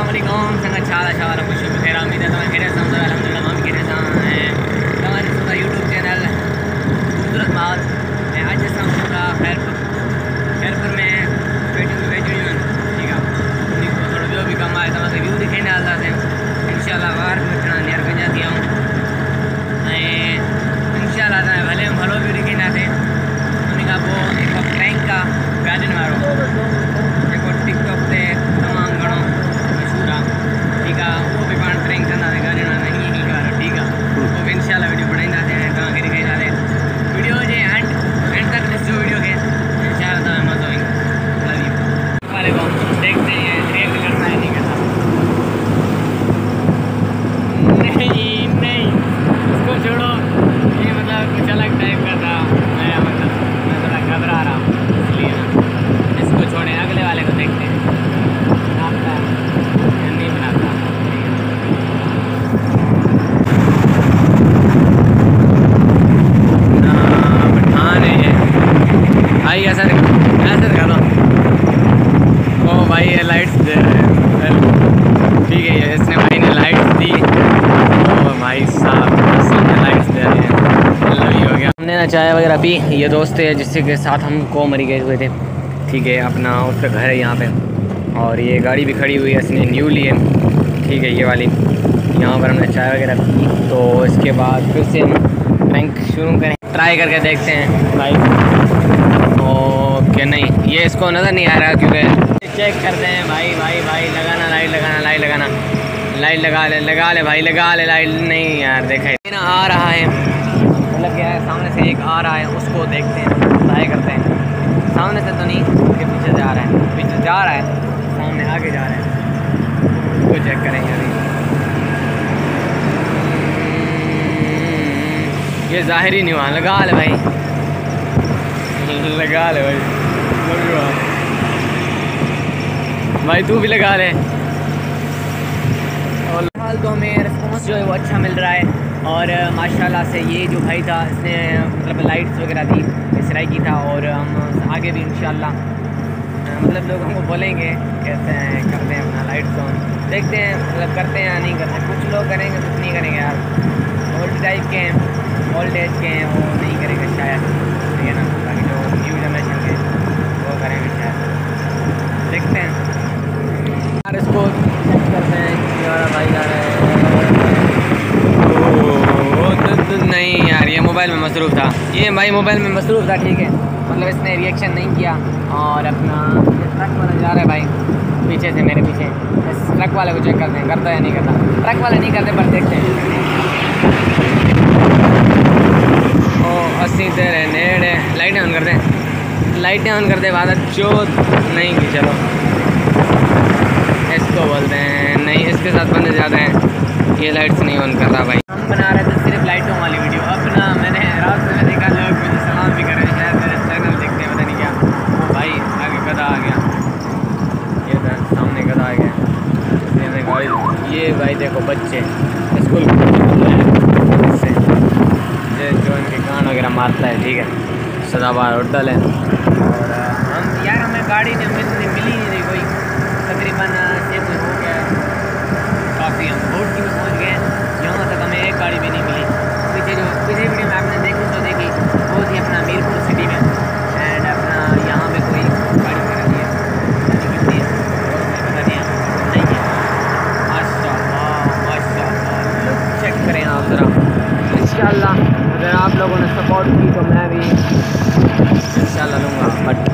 अस्सलामुअलैकुम संगत छाला छाला खुश खैर उम्मीद है तुम्हें खैर समझ अल्हम्दुलिल्लाह हम भी खैर हैं तुम्हारे सुना यूट्यूब चैनल खूबसूरत माल मैं आज समझूंगा खैरपुर में वेटिंग ठीक है उन्हीं को थोड़ा जो भी कम आए तो व्यू दिखाने आ जाते हैं इंशाल्लाह बाहर बैठना नियर बन जाती हूँ इंशाल्लाह भले हम भलो भी दिखाने आते हैं उन्हीं का वो एक प्रैंक का गार्डन मारो देखो टिकटॉक से तमाम घणो मशहूर है ठीक है वो भी पाण प्रैंक कंदा गार्डन नहीं ही करो ठीक है वो भी इंशाल्लाह वीडियो बनाईंदा थे तव्हांखे ॾेखारींदासीं वीडियो जे एंड तक ॾिसजो वीडियो खे इंशाल्लाह तव्हां मज़ो ईंदो वालेकुम देखते हैं रिएक्ट करना है नहीं करना नहीं उसको छोड़ो ये मतलब कुछ अलग टाइप का था नया मतलब मैं थोड़ा घबरा रहा हूँ इसलिए ना इसको छोड़ें अगले वाले को देखते हैं बनाता है या नहीं बनाता ना बढ़ाने हैं भाई ऐसा दिखा दो ओ भाई ये लाइट्स दे रहे हैं ठीक है ये इसने भाई ने लाइट्स दी ओ भाई साहब लाइट्स दे रहे हैं हो गया हमने ना चाय वगैरह पी ये दोस्त है जिससे के साथ हम कोमरी गए हुए थे ठीक है अपना उसका घर है यहाँ पे और ये गाड़ी भी खड़ी हुई है इसने न्यू ली है ठीक है ये वाली यहाँ पर हमने चाय वगैरह पी तो इसके बाद फिर से हम प्रैंक शुरू करें ट्राई करके देखते हैं भाई ओके नहीं ये इसको नज़र नहीं आ रहा क्योंकि चेक करते हैं भाई लगाना लाइट लगा ले भाई लगा ले लाइट नहीं यार देखा ना आ रहा है मतलब क्या है सामने से एक आ रहा है उसको देखते हैं ट्राई करते हैं सामने से तो नहीं उसके पीछे जा रहा है सामने आगे जा रहा है उसको चेक करेंगे अभी ये जाहिर ही नहीं हुआ लगा ले भाई भाई तू भी लगा ले और फिलहाल तो हमें रिस्पॉन्स जो है वो अच्छा मिल रहा है और माशाल्लाह से ये जो भाई था इसने मतलब लाइट्स वगैरह दी इसराई की था और हम आगे भी इंशाल्लाह मतलब लोग हमको बोलेंगे कैसे हैं करते हैं अपना लाइट्स ऑन देखते हैं मतलब करते हैं या नहीं करते कुछ लोग करेंगे कुछ नहीं करेंगे यार ओल्ड टाइप के हैं ओल्ड एज के हैं वो नहीं करेंगे शायद ठीक है ना बाकी जो न्यू जनरेशन के वो करेंगे शायद देखते हैं यार इसको चेक करते हैं भाई जा रहे हैं नहीं यार ये मोबाइल में मसरूफ़ था ये भाई मोबाइल में मसरूफ़ था ठीक है मतलब इसने रिएक्शन नहीं किया और अपना ट्रक वाला जा रहा है भाई पीछे से मेरे पीछे इस ट्रक वाले को चेक करते हैं करता है या नहीं करता ट्रक वाले नहीं करते पर देखते हैं ओ 80 तेरे नेड़े लाइटें ऑन कर दे बाद जो नहीं की चलो इसको बोलते हैं नहीं इसके साथ बंदे ज़्यादा हैं ये लाइट्स नहीं ऑन कर रहा भाई हम बना रहे थे सिर्फ लाइटों वाली वीडियो अपना मैंने रास्ते में देखा लोग मुझे सलाम भी कर रहे हैं शायद मेरे चैनल देखते हैं पता नहीं क्या वो भाई आगे गधा आ गया ये सामने गधा आ गया ये भाई देखो बच्चे स्कूल से जो इनके कान वगैरह मारता है ठीक है सदाबहार होटल है और हम यार हमें गाड़ी ने मिली नहीं कोई तकरीबन ये कुछ हो गया काफ़ी हम रोड की में पहुँच गए यहाँ तक हमें एक गाड़ी भी नहीं मिली पीछे वीडियो में आपने देखी तो देखी वो थी अपना मीरपुर सिटी में एंड अपना यहाँ पे कोई गाड़ी वगैरह नहीं है कितनी है पता नहीं है माशाल्लाह लुक चेक करें आप ज़रा इंशाल्लाह अगर आप लोगों ने सपोर्ट की तो मैं भी इंशाल्लाह लूँगा बट